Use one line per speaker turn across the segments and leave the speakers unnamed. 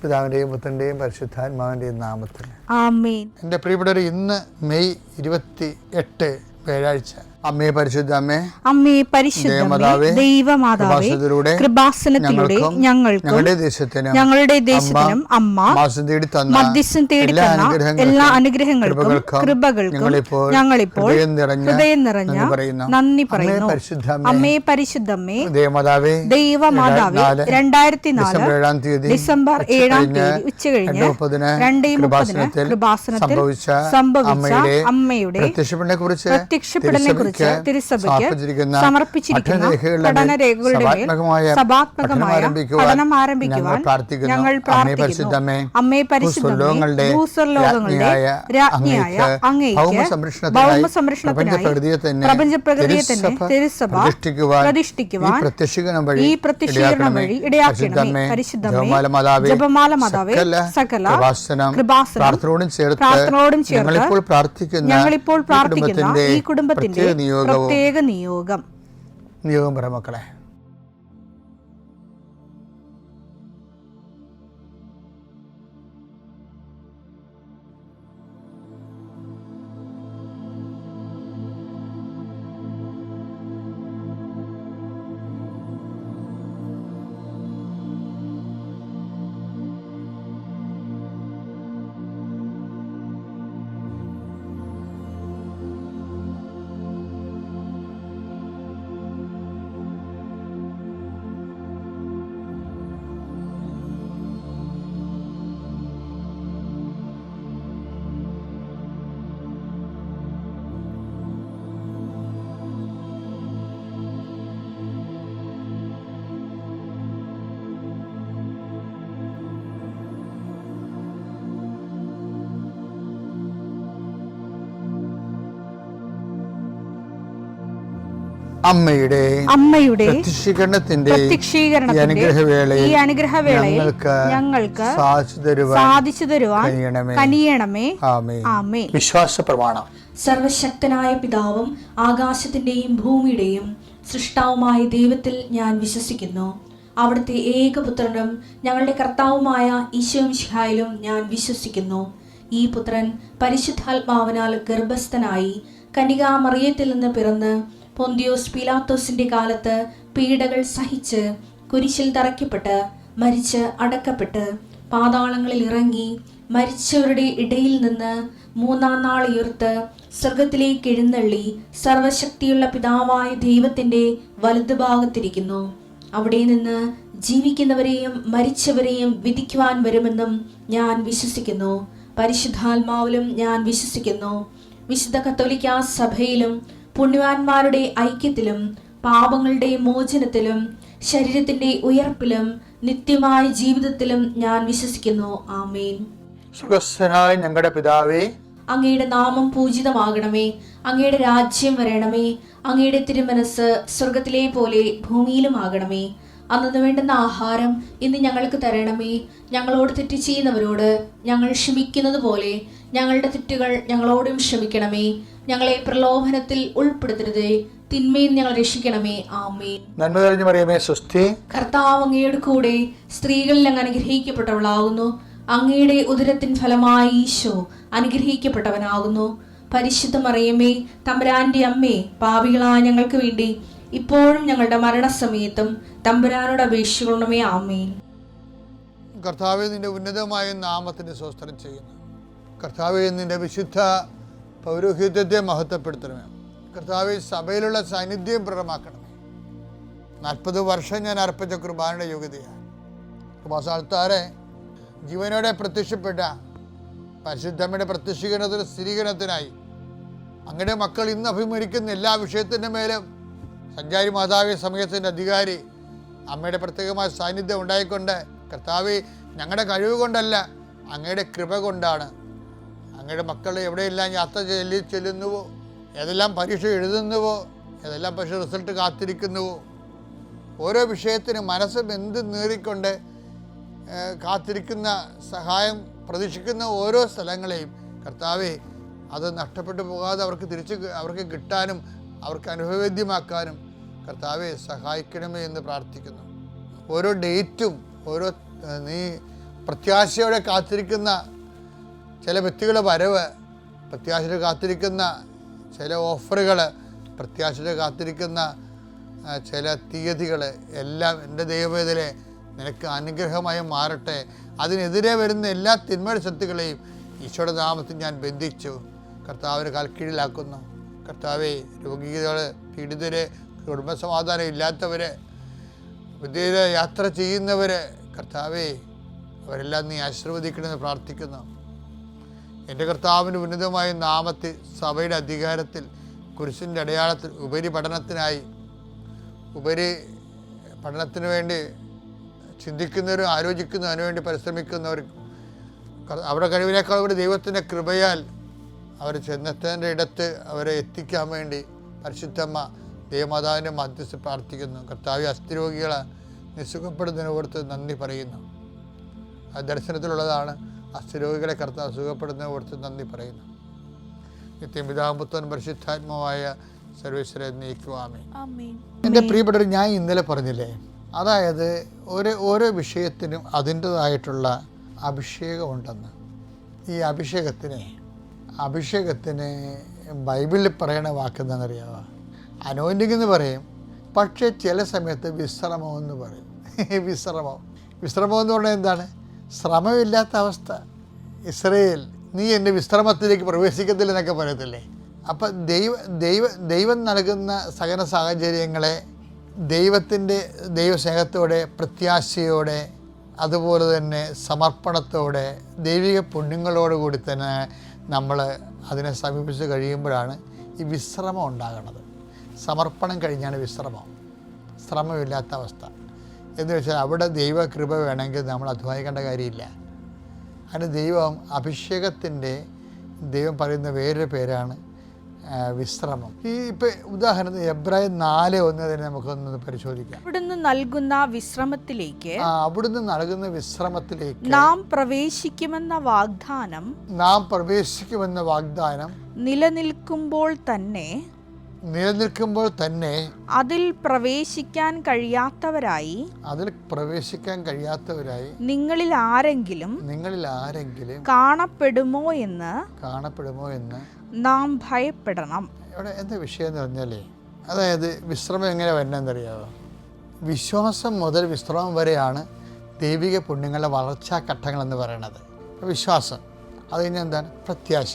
പിതാവിൻ്റെയും പുത്രൻ്റെയും പരിശുദ്ധാത്മാവിൻ്റെയും നാമത്തിൽ
ആമേൻ.
എൻ്റെ പ്രിയപ്പെട്ടവർ, ഇന്ന് മെയ് 28 വ്യാഴാഴ്ച. അമ്മേ പരിശുദ്ധ അമ്മേ,
അമ്മേ പരിശുദ്ധമേ, ദൈവമാതാവേ, കൃപാസനത്തിലൂടെ ഞങ്ങൾക്കും ഞങ്ങളുടെ ദേശത്തിനും അമ്മ മധ്യസ്ഥം തേടി തന്ന എല്ലാ അനുഗ്രഹങ്ങൾക്കും കൃപകൾക്കും ഞങ്ങളിപ്പോൾ ഹൃദയം നിറഞ്ഞ നന്ദി പറയുന്നു. അമ്മേ പരിശുദ്ധമേ, ദൈവമാതാവേ, 2004 ഡിസംബർ 7 ഉച്ചകഴിഞ്ഞ് 2:30 കൃപാസനത്തിൽ സംഭവിച്ച അമ്മയുടെ പ്രത്യക്ഷപ്പെടലിനെ കുറിച്ച് തിരുസഭയ്ക്ക് സമർപ്പിച്ചിരിക്കുന്ന പഠനരേഖകളുടെ മേൽ സഭാത്മകമായ പഠനം ആരംഭിക്കുവാൻ ഞങ്ങൾ പ്രാർത്ഥിക്കുന്നു. അമ്മേ പരിശുദ്ധമേ, ഭൂസ്വർലോകങ്ങളുടെ രാജ്ഞിയായ അങ്ങേയ്ക്ക് ഭൗമസംരക്ഷണത്തിനായി പ്രപഞ്ചപ്രകൃതിയെ തന്നെ തിരുസഭ പ്രതിഷ്ഠിക്കുവാൻ ഈ പ്രത്യക്ഷീകരണം വഴി ഇടയാക്കണമേ. പരിശുദ്ധമേ, ജപമാല മാതാവേ, സകല കൃപാസനം പ്രാർത്ഥനയോടും ചേർത്ത് ഞങ്ങളിപ്പോൾ പ്രാർത്ഥിക്കുന്ന ഈ കുടുംബത്തിന്റെ പ്രത്യേക നിയോഗം
പറ മക്കളെ. അമ്മയുടെ പ്രത്യക്ഷീകരണത്തിന്റെ ഈ അനുഗ്രഹവേളയിൽ ഞങ്ങൾക്ക് സാധിച്ചു തരുവാൻ കനിയണമേ. ആമേൻ. വിശ്വാസ പ്രമാണം.
സർവശക്തനായ പിതാവും ആകാശത്തിന്റെയും ഭൂമിയുടെയും സൃഷ്ടാവുമായ ദൈവത്തിൽ ഞാൻ വിശ്വസിക്കുന്നു. അവിടുത്തെ ഏകപുത്രനും ഞങ്ങളുടെ കർത്താവുമായ ഈശോമിശിഹായിലും ഞാൻ വിശ്വസിക്കുന്നു. ഈ പുത്രൻ പരിശുദ്ധാത്മാവിനാൽ ഗർഭസ്ഥനായി കന്യകാമറിയത്തിൽ നിന്ന് പിറന്ന് പൊന്തിയോസ് പീലാത്തോസിന്റെ കാലത്ത് പീഡകൾ സഹിച്ച് കുരിശിൽ തറയ്ക്കപ്പെട്ട് മരിച്ച് അടക്കപ്പെട്ട് പാതാളങ്ങളിൽ ഇറങ്ങി മരിച്ചവരുടെ ഇടയിൽ നിന്ന് 3-ാം നാൾ ഉയർത്ത് സ്വർഗത്തിലേക്ക് എഴുന്നള്ളി സർവശക്തിയുള്ള പിതാവായ ദൈവത്തിന്റെ വലതുഭാഗത്തിരിക്കുന്നു. അവിടെ നിന്ന് ജീവിക്കുന്നവരെയും മരിച്ചവരെയും വിധിക്കുവാൻ വരുമെന്നും ഞാൻ വിശ്വസിക്കുന്നു. പരിശുദ്ധാത്മാവിലും ഞാൻ വിശ്വസിക്കുന്നു. വിശുദ്ധ കത്തോലിക്കാ സഭയിലും പുണ്യവാന്മാരുടെ ഐക്യത്തിലും പാപങ്ങളുടെ മോചനത്തിലും ശരീരത്തിന്റെ ഉയർപ്പിലും നിത്യമായ ജീവിതത്തിലും ഞാൻ വിശ്വസിക്കുന്നു. ആമേൻ.
സുഖസ്ഥനായ ഞങ്ങളുടെ പിതാവേ,
അങ്ങയുടെ നാമം പൂജിതമാകണമേ. അങ്ങയുടെ രാജ്യം വരണമേ. അങ്ങയുടെ തിരുമനസ് സ്വർഗത്തിലെ പോലെ ഭൂമിയിലും ആകണമേ. അന്നു വേണ്ടുന്ന ആഹാരം ഇന്ന് ഞങ്ങൾക്ക് തരണമേ. ഞങ്ങളോട് തെറ്റ് ചെയ്യുന്നവരോട് ഞങ്ങൾ ക്ഷമിക്കുന്നത് പോലെ ഞങ്ങളുടെ തെറ്റുകൾ ഞങ്ങളോടും ക്ഷമിക്കണമേ. ഞങ്ങളെ പ്രലോഭനത്തിൽ ഉൾപ്പെടുത്തരുതേ, തിന്മയിൽ ഞങ്ങൾ രക്ഷിക്കണമേ. ആമേൻ.
നന്മ നിറഞ്ഞ മറിയമേ, സ്വസ്തി.
കർത്താവ് അങ്ങയുടെ കൂടെ സ്ത്രീകളിൽ അങ്ങ് അനുഗ്രഹിക്കപ്പെട്ടവളാകുന്നു. അങ്ങയുടെ ഉദരത്തിൻ ഫലമായി ഈശോ അനുഗ്രഹിക്കപ്പെട്ടവനാകുന്നു. പരിശുദ്ധ മറിയമേ, തമ്പുരാന്റെ അമ്മേ, പാപികളായ ഞങ്ങൾക്ക് വേണ്ടി ഇപ്പോഴും ഞങ്ങളുടെ മരണസമയത്തും തമ്പുരാനോട് അപേക്ഷിക്കണമേ. ആമേൻ.
കർത്താവേ, നിന്റെ ഉന്നതമായ നാമത്തിന് സ്തോത്രം ചെയ്യുന്നു. കർത്താവേ, നിന്റെ വിശുദ്ധ പൗരോഹിത്യത്തെ മഹത്വപ്പെടുത്തണമേ. കർത്താവേ, സഭയിലുള്ള സാന്നിധ്യം പ്രകടമാക്കണമേ. 40 വർഷം ഞാൻ അർപ്പിച്ച കുർബാനയുടെ യോഗ്യതയാണ്. കൃപാസ്ഥാനത്താറെ ജീവനോടെ പ്രത്യക്ഷപ്പെട്ട പരിശുദ്ധമ്മയുടെ പ്രത്യക്ഷീകരണത്തിന് സ്ഥിരീകരണത്തിനായി അങ്ങയുടെ മക്കൾ ഇന്ന് അഭിമുഖിക്കുന്ന എല്ലാ വിഷയത്തിൻ്റെ മേലും സഞ്ചാരി മാതാവി സമയത്തിൻ്റെ അധികാരി അമ്മയുടെ പ്രത്യേകമായ സാന്നിധ്യം ഉണ്ടായിക്കൊണ്ട് കർത്താവേ, ഞങ്ങളുടെ കഴിവ് കൊണ്ടല്ല, അങ്ങയുടെ കൃപ കൊണ്ടാണ് അങ്ങയുടെ മക്കൾ എവിടെയെല്ലാം യാത്ര ചെല്ലുന്നുവോ, ഏതെല്ലാം പരീക്ഷ എഴുതുന്നുവോ, ഏതെല്ലാം പക്ഷേ റിസൾട്ട് കാത്തിരിക്കുന്നുവോ, ഓരോ വിഷയത്തിനും മനസ്സ് ബന്ധു നേറിക്കൊണ്ട് കാത്തിരിക്കുന്ന സഹായം പ്രതീക്ഷിക്കുന്ന ഓരോ സ്ഥലങ്ങളെയും കർത്താവേ, അത് നഷ്ടപ്പെട്ടു പോകാതെ അവർക്ക് കിട്ടാനും അവർക്ക് അനുഭവവേദ്യമാക്കാനും കർത്താവെ സഹായിക്കണമേ എന്ന് പ്രാർത്ഥിക്കുന്നു. ഓരോ ഡേറ്റും നീ പ്രത്യാശയോടെ കാത്തിരിക്കുന്ന ചില വ്യക്തികളുടെ വരവ്, പ്രത്യാശയോടെ കാത്തിരിക്കുന്ന ചില ഓഫറുകൾ, പ്രത്യാശയോടെ കാത്തിരിക്കുന്ന ചില തീയതികൾ എല്ലാം എൻ്റെ ദൈവവേദനെ നിനക്ക് അനുഗ്രഹമായി മാറട്ടെ. അതിനെതിരെ വരുന്ന എല്ലാ തിന്മയുടെ ശക്തികളെയും ഈശോയുടെ നാമത്തിൽ ഞാൻ ബന്ധിച്ചു കർത്താവിന് കാൽക്കീഴിലാക്കുന്നു. കർത്താവെ, രോഗികൾ, പീഡിതർ, കുടുംബസമാധാനം ഇല്ലാത്തവർ, വിദേശ യാത്ര ചെയ്യുന്നവർ, കർത്താവെ അവരെല്ലാം നീ ആശീർവദിക്കണമെന്ന് പ്രാർത്ഥിക്കുന്നു. എൻ്റെ കർത്താവിൻ്റെ ഉന്നതമായ നാമത്തിൽ സഭയുടെ അധികാരത്തിൽ കുരിശിൻ്റെ അടയാളത്തിൽ ഉപരി പഠനത്തിന് വേണ്ടി ചിന്തിക്കുന്നവരും ആലോചിക്കുന്നവരും അതിനുവേണ്ടി പരിശ്രമിക്കുന്നവരും അവരുടെ കഴിവിനേക്കാൾ ഒരു ദൈവത്തിൻ്റെ കൃപയാൽ അവർ ചെന്നെത്തേണ്ട ഇടത്ത് അവരെ എത്തിക്കാൻ വേണ്ടി പരിശുദ്ധമ്മ ദൈവമാതാവിൻ്റെ മധ്യസ്ഥ പ്രാർത്ഥിക്കുന്നു. കർത്താവ് അസ്ഥിരോഗികളെ നിസുഖപ്പെടുന്നതിനെ ഓർത്ത് നന്ദി പറയുന്നു. ആ ദർശനത്തിലുള്ളതാണ്. അസ്ഥിരോഗികളെ കർത്താവ് സുഖപ്പെടുന്നതിനെ ഓർത്ത് നന്ദി പറയുന്നു. നിത്യം പിതാവും പുത്രനും പരിശുദ്ധാത്മാവായ സർവേശ്വരനെ നീക്കുവാമേ. എൻ്റെ പ്രിയപ്പെട്ടവർ, ഞാൻ ഇന്നലെ പറഞ്ഞില്ലേ, അതായത് ഓരോ വിഷയത്തിനും അതിൻ്റെതായിട്ടുള്ള അഭിഷേകമുണ്ടെന്ന്. ഈ അഭിഷേകത്തിന് ബൈബിളിൽ പറയണ വാക്കെന്താണെന്നറിയാമോ? അനോയിൻറ്റിങ് എന്ന് പറയും, പക്ഷേ ചില സമയത്ത് വിശ്രമമെന്ന് പറയും. വിശ്രമം എന്ന് പറഞ്ഞാൽ എന്താണ്? ശ്രമമില്ലാത്ത അവസ്ഥ. ഇസ്രയേൽ, നീ എൻ്റെ വിശ്രമത്തിലേക്ക് പ്രവേശിക്കത്തില്ലെന്നൊക്കെ പറയത്തില്ലേ? അപ്പം ദൈവം നൽകുന്ന സകല സാഹചര്യങ്ങളെ ദൈവസ്നേഹത്തോടെ, പ്രത്യാശയോടെ, അതുപോലെ തന്നെ സമർപ്പണത്തോടെ, ദൈവിക പുണ്യങ്ങളോടുകൂടി തന്നെ നമ്മൾ അതിനെ സമീപിച്ച് കഴിയുമ്പോഴാണ് ഈ വിശ്രമം ഉണ്ടാകുന്നത്. സമർപ്പണം കഴിഞ്ഞാണ് വിശ്രമം, ശ്രമമില്ലാത്ത അവസ്ഥ. എന്ന് വെച്ചാൽ അവിടെ ദൈവകൃപ വേണമെങ്കിൽ നമ്മൾ അധ്വാനിക്കേണ്ട കാര്യമില്ല. അതിന് അഭിഷേകത്തിൻ്റെ ദൈവം പറയുന്ന വേറൊരു പേരാണ് വിശ്രമം. ഈ ഇപ്പം ഉദാഹരണത്തിന് എബ്രായർ 4:1 തന്നെ നമുക്കൊന്ന് പരിശോധിക്കാം.
അവിടുന്ന് നൽകുന്ന വിശ്രമത്തിലേക്ക് നാം പ്രവേശിക്കുമെന്ന വാഗ്ദാനം നിലനിൽക്കുമ്പോൾ തന്നെ അതിൽ പ്രവേശിക്കാൻ കഴിയാത്തവരായി നിങ്ങളിൽ ആരെങ്കിലും കാണപ്പെടുമോ എന്ന് നാം ഭയപ്പെടണം.
ഇവിടെ എന്താ വിഷയം എന്ന് പറഞ്ഞാലേ, അതായത് വിശ്രമം എങ്ങനെ വരണമെന്നറിയാമോ? വിശ്വാസം മുതൽ വിശ്രമം വരെയാണ് ദൈവിക പുണ്യങ്ങളുടെ വളർച്ചാ ഘട്ടങ്ങളെന്ന് പറയുന്നത്. വിശ്വാസം, അത് കഴിഞ്ഞാൽ എന്താണ്? പ്രത്യാശ,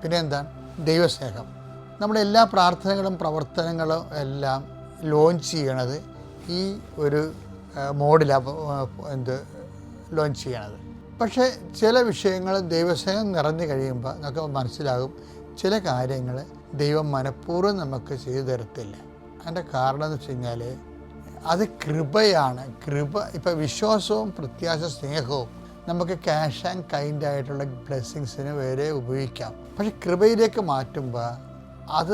പിന്നെ എന്താണ്? ദൈവസ്നേഹം. നമ്മുടെ എല്ലാ പ്രാർത്ഥനകളും പ്രവർത്തനങ്ങളും എല്ലാം ലോഞ്ച് ചെയ്യണത് ഈ ഒരു മോഡിലാണ് ലോഞ്ച് ചെയ്യണത്. പക്ഷേ ചില വിഷയങ്ങൾ ദൈവസ്നേഹം നിറഞ്ഞു കഴിയുമ്പോൾ നമുക്ക് മനസ്സിലാകും ചില കാര്യങ്ങൾ ദൈവം മനഃപൂർവ്വം നമുക്ക് ചെയ്തു തരത്തില്ല. അതിൻ്റെ കാരണം എന്ന് വെച്ച് കഴിഞ്ഞാൽ അത് കൃപയാണ്. ഇപ്പം വിശ്വാസവും പ്രത്യാശ സ്നേഹവും നമുക്ക് ക്യാഷ് ആൻഡ് കൈൻഡ് ആയിട്ടുള്ള ബ്ലെസ്സിങ്സിന് വരെ ഉപയോഗിക്കാം. പക്ഷെ കൃപയിലേക്ക് മാറ്റുമ്പോൾ അത്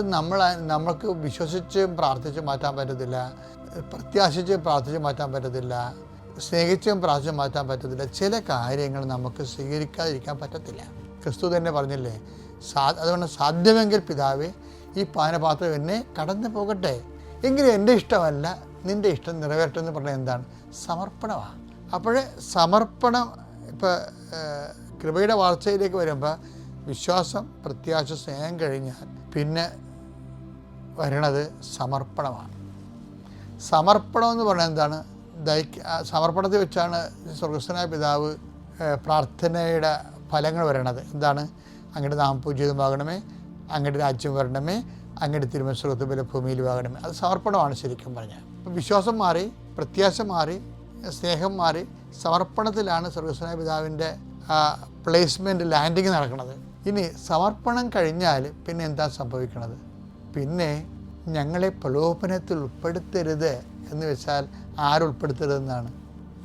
നമ്മൾക്ക് വിശ്വസിച്ചും പ്രാർത്ഥിച്ചും മാറ്റാൻ പറ്റത്തില്ല, പ്രത്യാശിച്ചും പ്രാർത്ഥിച്ചും മാറ്റാൻ പറ്റത്തില്ല, സ്നേഹിച്ചും പ്രാർത്ഥിച്ചും മാറ്റാൻ പറ്റത്തില്ല. ചില കാര്യങ്ങൾ നമുക്ക് സ്വീകരിക്കാതിരിക്കാൻ പറ്റത്തില്ല. ക്രിസ്തു തന്നെ പറഞ്ഞില്ലേ, അതുകൊണ്ട് സാധ്യമെങ്കിൽ പിതാവേ ഈ പാനപാത്രം എന്നെ കടന്നു പോകട്ടെ, എങ്കിലും എൻ്റെ ഇഷ്ടമല്ല നിൻ്റെ ഇഷ്ടം നിറവേറ്റെന്ന് പറഞ്ഞാൽ എന്താണ്? സമർപ്പണമാണ്. അപ്പോഴേ സമർപ്പണം ഇപ്പോൾ കൃപയുടെ വളർച്ചയിലേക്ക് വരുമ്പോൾ വിശ്വാസം, പ്രത്യാശ, സ്നേഹം കഴിഞ്ഞാൽ പിന്നെ വരണത് സമർപ്പണമാണ്. സമർപ്പണം എന്ന് പറഞ്ഞാൽ എന്താണ്? സമർപ്പണത്തിൽ വെച്ചാണ് സ്വർഗസ്ഥനായ പിതാവ് പ്രാർത്ഥനയുടെ ഫലങ്ങൾ വരണത്. എന്താണ്? അങ്ങയുടെ നാമം പൂജിതമാകണമേ, അങ്ങയുടെ രാജ്യം വരണമേ, അങ്ങയുടെ തിരുമനസ്സ് സ്വർഗ്ഗത്തിൽ പോലെ ഭൂമിയിലുമാകണമേ. അത് സമർപ്പണമാണ് ശരിക്കും പറഞ്ഞാൽ. അപ്പം വിശ്വാസം മാറി, പ്രത്യാശ മാറി, സ്നേഹം മാറി, സമർപ്പണത്തിലാണ് സ്വർഗസ്ഥനായ പിതാവിൻ്റെ പ്ലേസ്മെൻറ്റ്, ലാൻഡിങ് നടക്കുന്നത്. ഇനി സമർപ്പണം കഴിഞ്ഞാൽ പിന്നെ എന്താ സംഭവിക്കണത്? പിന്നെ ഞങ്ങളെ പ്രലോഭനത്തിൽ ഉൾപ്പെടുത്തരുത് എന്ന് വെച്ചാൽ ആരുൾപ്പെടുത്തരുതെന്നാണ്?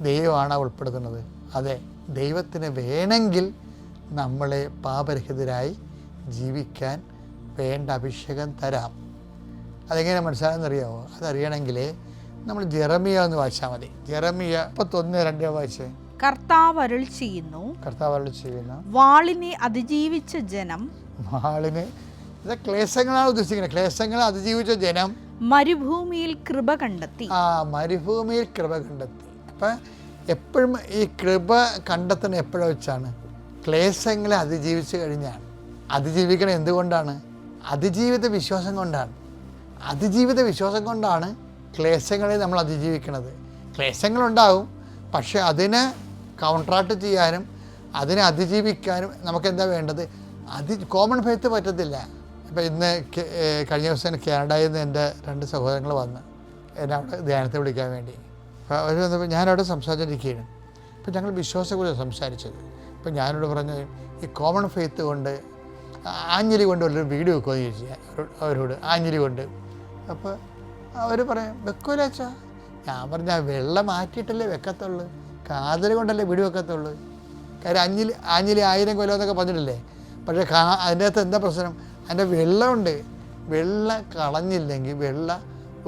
ദൈവമാണ് ഉൾപ്പെടുത്തുന്നത്. അതെ, ദൈവത്തിന് വേണമെങ്കിൽ നമ്മളെ പാപരഹിതരായി ജീവിക്കാൻ വേണ്ട അഭിഷേകം തരാം. അതെങ്ങനെ മനസ്സിലാകുന്നറിയാമോ? അതറിയണമെങ്കിൽ നമ്മൾ ജെറമിയ ഒന്ന് വായിച്ചാൽ മതി. ജെറമിയ 31:2 വായിച്ചേ.
കർത്താവ് അരുൾ ചെയ്യുന്നു, വാളിനെ അതിജീവിച്ച ജനം,
ക്ലേശങ്ങളാണ് ഉദ്ദേശിക്കുന്നത്, ക്ലേശങ്ങളെ അതിജീവിച്ച ജനം
മരുഭൂമിയിൽ കൃപ കണ്ടെത്തി.
മരുഭൂമിയിൽ കൃപ കണ്ടെത്തി. അപ്പം എപ്പോഴും ഈ കൃപ കണ്ടെത്തുന്ന എപ്പോഴും വെച്ചാണ് ക്ലേശങ്ങളെ അതിജീവിച്ച് കഴിഞ്ഞാണ്. അതിജീവിക്കണം എന്തുകൊണ്ടാണ്? അതിജീവിത വിശ്വാസം കൊണ്ടാണ്. അതിജീവിത വിശ്വാസം കൊണ്ടാണ് ക്ലേശങ്ങളെ നമ്മൾ അതിജീവിക്കുന്നത്. ക്ലേശങ്ങളുണ്ടാവും, പക്ഷേ അതിനെ കൗൺട്രാക്ട് ചെയ്യാനും അതിനെ അതിജീവിക്കാനും നമുക്കെന്താ വേണ്ടത്? കോമൺ ഫെയ്ത്ത് പറ്റത്തില്ല. ഇപ്പോൾ ഇന്ന് കഴിഞ്ഞ ദിവസം കാനഡയിൽ നിന്ന് എൻ്റെ 2 സഹോദരങ്ങൾ വന്ന് എന്നെ അവിടെ ധ്യാനത്തെ വിളിക്കാൻ വേണ്ടി. അപ്പോൾ അവർ വന്നപ്പോൾ ഞാനവിടെ സംസാരിച്ചിരിക്കുകയാണ്. അപ്പോൾ ഞങ്ങൾ വിശ്വാസത്തെക്കുറിച്ച് സംസാരിച്ചത്. അപ്പോൾ ഞാനോട് പറഞ്ഞു, ഈ കോമൺ ഫെയ്ത്ത് കൊണ്ട് ആഞ്ഞിലി കൊണ്ട് ഒരു വീഡിയോ വെക്കുമെന്ന് ചോദിച്ചു അവരോട്. ആഞ്ഞിലി കൊണ്ട്. അപ്പോൾ അവർ പറയും വെക്കൂല അച്ഛാ. ഞാൻ പറഞ്ഞാൽ വെള്ളം മാറ്റിയിട്ടല്ലേ വെക്കത്തുള്ളൂ, കാതൽ കൊണ്ടല്ലേ വീഡിയോ വെക്കത്തുള്ളൂ. കാര്യം ആഞ്ഞിലി 1000 കൊല്ലം എന്നൊക്കെ പറഞ്ഞിട്ടില്ലേ. പക്ഷേ അതിൻ്റെ അകത്ത് എന്താ പ്രശ്നം? അതിൻ്റെ വെള്ളമുണ്ട്. വെള്ളം കളഞ്ഞില്ലെങ്കിൽ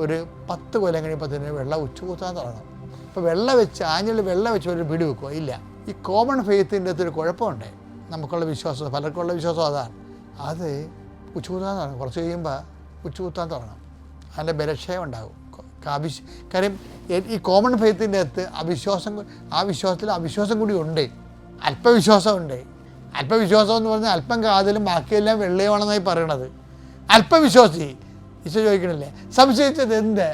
ഒരു 10 കൊല്ലം കഴിയുമ്പോൾ തന്നെ വെള്ളം ഉച്ചകൂത്താൻ തുടങ്ങും. അപ്പോൾ ആഞ്ഞിലി വെള്ളം വെച്ച് ഒരു വീഡിയോ വെക്കുക ഇല്ല. ഈ കോമൺ ഫെയ്ത്തിൻ്റെ അകത്തൊരു കുഴപ്പമുണ്ട്. നമുക്കുള്ള വിശ്വാസം, പലർക്കുള്ള വിശ്വാസം അതാണ്. അത് ഉച്ചകൂത്താൻ തുടങ്ങും. കുറച്ച് കഴിയുമ്പോൾ ഉച്ചകൂത്താൻ തുടങ്ങും. അതിൻ്റെ ബലക്ഷയം ഉണ്ടാകും. കാര്യം ഈ കോമൺ ഫെയ്ത്തിൻ്റെ അകത്ത് വിശ്വാസത്തിൽ അവിശ്വാസം കൂടി ഉണ്ട്. അല്പവിശ്വാസമുണ്ട്. അല്പവിശ്വാസം എന്ന് പറഞ്ഞാൽ അല്പം കാതലും ബാക്കിയെല്ലാം വെള്ളയുമാണെന്നായി പറയണത്. അല്പവിശ്വാസി ഈശോ ചോദിക്കണില്ലേ, സംശയിച്ചത് എന്ത്?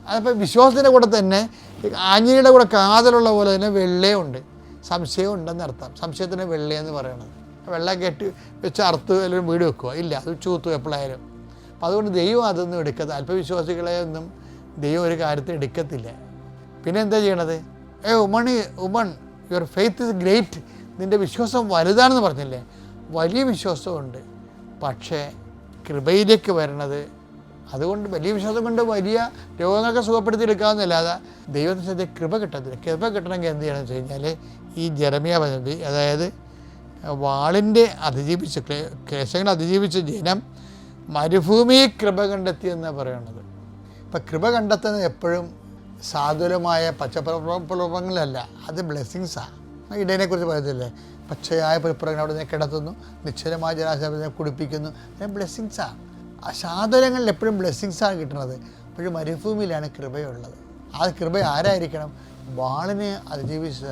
അതിപ്പോൾ വിശ്വാസത്തിൻ്റെ കൂടെ തന്നെ ആഞ്ഞിലിയുടെ കൂടെ കാതലുള്ള പോലെ തന്നെ വെള്ളയുണ്ട്, സംശയം ഉണ്ടെന്ന് അർത്ഥം. സംശയത്തിന് വെള്ളയെന്ന് പറയണത്. വെള്ളം കെട്ടി വെച്ച് അറുത്ത് എല്ലാവരും വീട് വെക്കുക ഇല്ല, അത് ചൂത്തു എപ്പോഴായാലും. അപ്പം അതുകൊണ്ട് ദൈവം അതൊന്നും എടുക്കത്തില്ല. അല്പവിശ്വാസികളെ ഒന്നും ദൈവം ഒരു കാര്യത്തിൽ എടുക്കത്തില്ല. പിന്നെ എന്താ ചെയ്യണത്? Woman your faith is great, നിൻ്റെ വിശ്വാസം വലുതാണെന്ന് പറഞ്ഞില്ലേ. വലിയ വിശ്വാസമുണ്ട്, പക്ഷേ കൃപയിലേക്ക് വരണത്. അതുകൊണ്ട് വലിയ വിശ്വാസം കൊണ്ട് വലിയ രോഗങ്ങളൊക്കെ സുഖപ്പെടുത്തിയെടുക്കാമെന്നല്ലാതെ ദൈവത്തിൻ്റെ കൃപ കിട്ടത്തില്ല. കൃപ കിട്ടണമെങ്കിൽ എന്ത് ചെയ്യണമെന്ന് വെച്ച് കഴിഞ്ഞാൽ ഈ ജെറമ്യാ പദ്ധതി, അതായത് വാളിൻ്റെ ക്ലേശങ്ങൾ അതിജീവിച്ച ജനം മരുഭൂമിയെ കൃപ കണ്ടെത്തിയെന്നാണ് പറയണത്. ഇപ്പം കൃപ കണ്ടെത്തുന്നത് എപ്പോഴും സാധുലമായ പച്ചപ്പുറങ്ങളല്ല, അത് ബ്ലെസ്സിങ്സാണ്. ഇടേനെക്കുറിച്ച് പറയത്തില്ലേ, പച്ചയായ പുൽപ്പുറങ്ങൾ അവിടെ നിന്ന് കിടത്തുന്നു, നിശ്ചലമായ ജലാശയത്തെ കുടിപ്പിക്കുന്നു. അത് ബ്ലെസ്സിങ്സാണ്. ആ സാധനങ്ങളിൽ എപ്പോഴും ബ്ലെസ്സിങ്സാണ് കിട്ടുന്നത്. അപ്പോഴും മരുഭൂമിയിലാണ് കൃപയുള്ളത്. ആ കൃപ ആരായിരിക്കണം? വാളിനെ അതിജീവിച്ച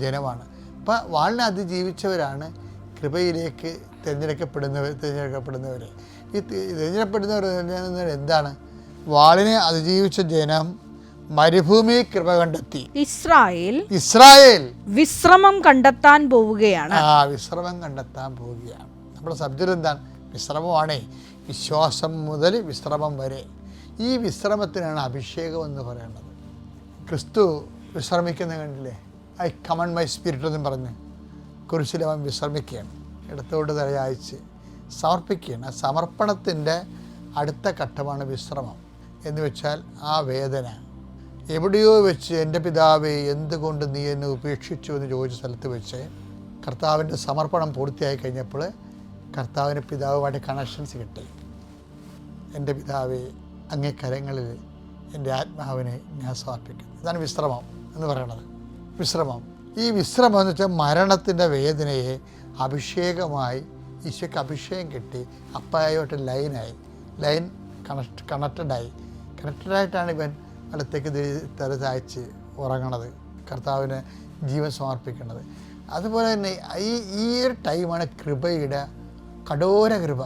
ജനമാണ്. അപ്പം വാളിനെ അതിജീവിച്ചവരാണ് കൃപയിലേക്ക് തിരഞ്ഞെടുക്കപ്പെടുന്നവർ. ഈ തിരഞ്ഞെടുക്കപ്പെടുന്നവർ എന്താണ്? വാളിനെ അതിജീവിച്ച ജനം മരുഭൂമി കൃപ കണ്ടെത്തി. ഇസ്രായേൽ
വിശ്രമം കണ്ടെത്താൻ പോവുകയാണ്.
വിശ്രമം കണ്ടെത്താൻ പോവുകയാണ്. നമ്മുടെ സബ്ജക്റ്റ് എന്താണ്? വിശ്രമമാണേ. വിശ്വാസം മുതൽ വിശ്രമം വരെ. ഈ വിശ്രമത്തിനാണ് അഭിഷേകം എന്ന് പറയുന്നത്. ക്രിസ്തു വിശ്രമിക്കുന്ന കണ്ടില്ലേ? ഐ കമൺ മൈ സ്പിരിറ്റ് എന്നും പറഞ്ഞ് കുരിശിലവൻ വിശ്രമിക്കുകയാണ്. ഇടത്തോട്ട് തലയാഴ്ച സമർപ്പിക്കുകയാണ്. ആ സമർപ്പണത്തിൻ്റെ അടുത്ത ഘട്ടമാണ് വിശ്രമം. എന്ന് വെച്ചാൽ ആ വേദന എവിടെയോ വെച്ച് എൻ്റെ പിതാവേ എന്തുകൊണ്ട് നീ എന്നെ ഉപേക്ഷിച്ചു എന്ന് ചോദിച്ച സ്ഥലത്ത് വെച്ച് കർത്താവിൻ്റെ സമർപ്പണം പൂർത്തിയായി കഴിഞ്ഞപ്പോൾ കർത്താവിന് പിതാവുമായിട്ട് കണക്ഷൻസ് കിട്ടി. എൻ്റെ പിതാവേ അങ്ങേ കരങ്ങളിൽ എൻ്റെ ആത്മാവിനെ ഞാൻ സമർപ്പിക്കുന്നു. ഇതാണ് വിശ്രമം എന്ന് പറയുന്നത്. വിശ്രമം. ഈ വിശ്രമം എന്ന് വെച്ചാൽ മരണത്തിൻ്റെ വേദനയെ അഭിഷേകമായി ഈശോയ്ക്ക് അഭിഷേകം കിട്ടി. അപ്പായോട്ട് ലൈൻ കണക്റ്റഡായിട്ടാണ് ഇവൻ അടുത്തേക്ക് തല ചായ്ച്ച് ഉറങ്ങണത്, കർത്താവിന് ജീവൻ സമർപ്പിക്കുന്നത്. അതുപോലെ തന്നെ ഈ ഒരു ടൈമാണ് കൃപയുടെ കഠോര കൃപ.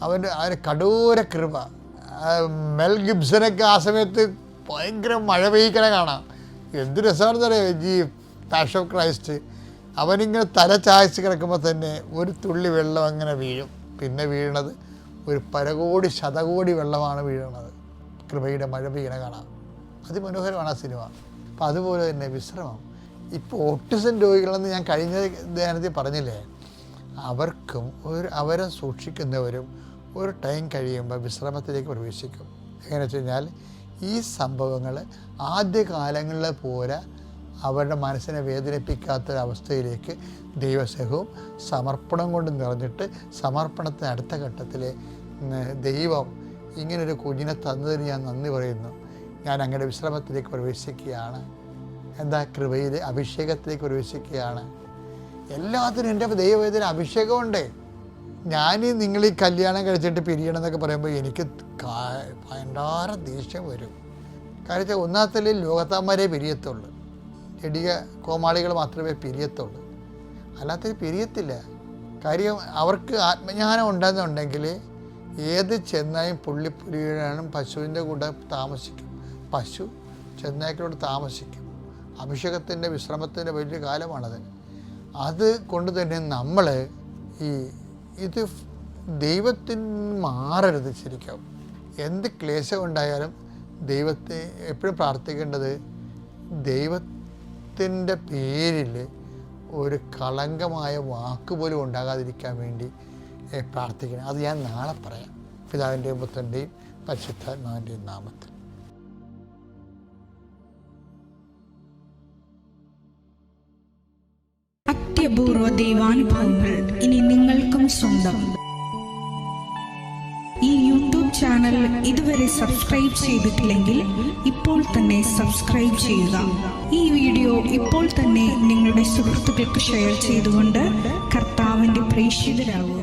അവൻ്റെ കഠോര കൃപ. മെൽ ഗിബ്സനൊക്കെ ആ സമയത്ത് ഭയങ്കര മഴ പെയ്യിക്കണ കാണാം. എന്ത് രസമാണെന്ന് അറിയാം. ഈ പാഷൻ ഓഫ് ക്രൈസ്റ്റ് അവനിങ്ങനെ തല ചായച്ച് കിടക്കുമ്പോൾ തന്നെ ഒരു തുള്ളി വെള്ളം അങ്ങനെ വീഴും. പിന്നെ വീഴണത് ഒരു പരകോടി ശതകോടി വെള്ളമാണ് വീഴണത്. കൃപയുടെ മഴ പെയ്യണ കാണാം. അതിമനോഹരമാണ് ആ സിനിമ. അപ്പം അതുപോലെ തന്നെ വിശ്രമം. ഇപ്പോൾ ഓട്ടിസം രോഗികളെന്ന് ഞാൻ കഴിഞ്ഞ ധ്യാനത്തിൽ പറഞ്ഞില്ലേ, അവർക്കും അവരെ സൂക്ഷിക്കുന്നവരും ഒരു ടൈം കഴിയുമ്പോൾ വിശ്രമത്തിലേക്ക് പ്രവേശിക്കും. എങ്ങനെ വെച്ച് കഴിഞ്ഞാൽ ഈ സംഭവങ്ങൾ ആദ്യകാലങ്ങളിലെ പോലെ അവരുടെ മനസ്സിനെ വേദനിപ്പിക്കാത്തൊരവസ്ഥയിലേക്ക് ദൈവസ്നേഹവും സമർപ്പണം കൊണ്ട് നിറഞ്ഞിട്ട് സമർപ്പണത്തിന് അടുത്ത ഘട്ടത്തിൽ ദൈവം ഇങ്ങനൊരു കുഞ്ഞിനെ തന്നതിന് ഞാൻ നന്ദി പറയുന്നു, ഞാൻ അങ്ങയുടെ വിശ്രമത്തിലേക്ക് പ്രവേശിക്കുകയാണ്, എന്താ കൃപയിൽ അഭിഷേകത്തിലേക്ക് പ്രവേശിക്കുകയാണ്. എല്ലാത്തിനും എൻ്റെ ദൈവവേദന അഭിഷേകമുണ്ട്. ഞാൻ നിങ്ങൾ ഈ കല്യാണം കഴിച്ചിട്ട് പിരിയണം എന്നൊക്കെ പറയുമ്പോൾ എനിക്ക് ഭയങ്കര ദേഷ്യം വരും. കാരണം വെച്ചാൽ ഒന്നാമത്തെ ലോകത്താന്മാരെ പിരിയത്തുള്ളൂ. ജഡിക കോമാളികൾ മാത്രമേ പിരിയത്തുള്ളൂ, അല്ലാത്തവർ പിരിയത്തില്ല. കാര്യം അവർക്ക് ആത്മജ്ഞാനം ഉണ്ടെന്നുണ്ടെങ്കിൽ ഏത് ചെന്നായും പുള്ളിപ്പുലിയാനും പശുവിൻ്റെ കൂടെ താമസിക്കും, പശു ചെന്നായ്ക്കളോട് താമസിക്കും. അഭിഷേകത്തിൻ്റെ വിശ്രമത്തിൻ്റെ വലിയ കാലമാണത്. അത് കൊണ്ട് തന്നെ നമ്മൾ ഇത് ദൈവത്തിന് മാറരുത്. ശരിക്കും എന്ത് ക്ലേശം ഉണ്ടായാലും ദൈവത്തെ എപ്പോഴും പ്രാർത്ഥിക്കേണ്ടത് ദൈവത്തിൻ്റെ പേരിൽ ഒരു കളങ്കമായ വാക്ക് പോലും ഉണ്ടാകാതിരിക്കാൻ വേണ്ടി പ്രാർത്ഥിക്കണം. അത് ഞാൻ നാളെ പറയാം. പിതാവിൻ്റെയും പുത്രൻ്റെയും പരിശുദ്ധാത്മാവിൻ്റെയും നാമത്തിൽ.
അത്യപൂർവ ദൈവാനുഭവങ്ങൾ ഇനി നിങ്ങൾക്കും സ്വന്തം. ഈ യൂട്യൂബ് ചാനൽ ഇതുവരെ സബ്സ്ക്രൈബ് ചെയ്തിട്ടില്ലെങ്കിൽ ഇപ്പോൾ തന്നെ സബ്സ്ക്രൈബ് ചെയ്യുക. ഈ വീഡിയോ ഇപ്പോൾ തന്നെ നിങ്ങളുടെ സുഹൃത്തുക്കൾക്ക് ഷെയർ ചെയ്തുകൊണ്ട് കർത്താവിൻ്റെ പ്രേക്ഷിതരാകുക.